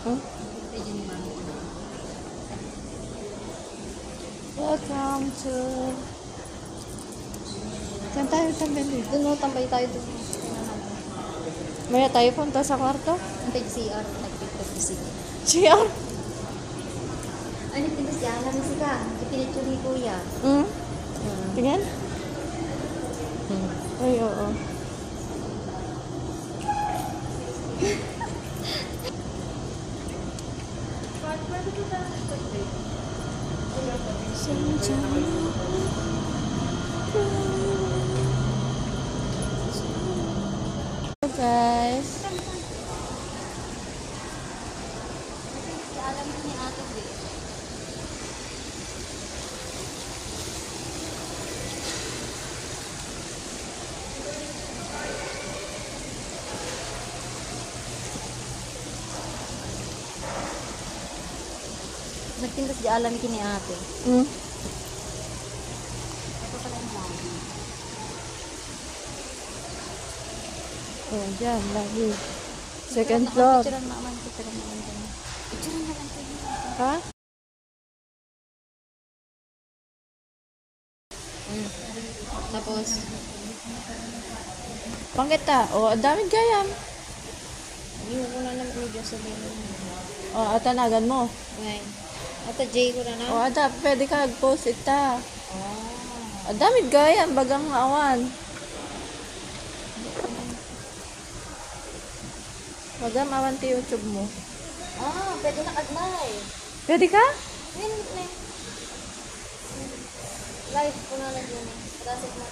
Hmm? Welcome to... Saan tayo tambay dito? Doon mo, tambay tayo doon. Maya tayo punta sa kwarto? Ang pag CR, nagpipag-isip. CR? Ano yung pinag siya? Alam si ka. Ipinito ni Kuya. Hmm? Tingnan? Ay, oo. Hello guys. Alam ni Ate B. Nagtindas di alam kini Ate. Hmm? Ito pala yung lagi. Oh, dyan, lagi. Second floor. Picturean naman. Picturean naman dyan. Picturean naman dyan. Ha? Tapos, Pangita. Oh, ang daming gayam. yung ko na naman medyo sabihin. Oh, atanagan mo. Ngayon. Ata J ko na na. Oh, ada, pwede ka mag-post ita. Oh. Ang daming gayam, bagang awan. Bagam awan ti YouTube mo. Ah, pwede na kagnay. Pwede ka? Ngayon, live ko na lang yun. Rasik mo.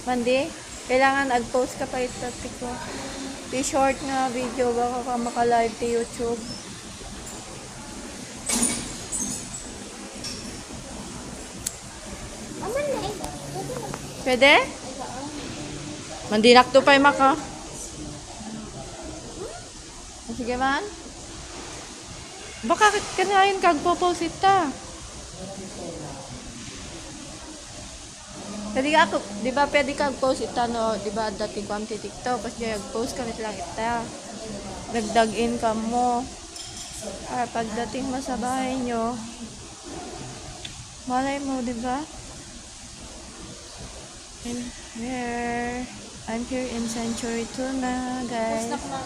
Mandi, kailangan ag-post ka pa ito. Tiko. Short nga video, baka ka maka-live ti YouTube. Aman na eh. Pwede na. Pwede? Mandinak to pa'y maka. Sige man. Baka kanayin kag-post ita. Pwede ka ako, di ba pwede ka post ita no, di ba dati ko ang TikTok, kasi nag-post kami lang ita. Nagdag-in ka mo. Pagdating mo sa bahay nyo, malay mo, di ba? I'm here in Century 2 na, guys. Snap na.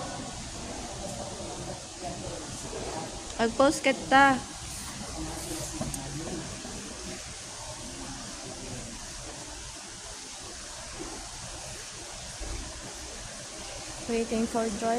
Mag-post kita. Waiting for Joy.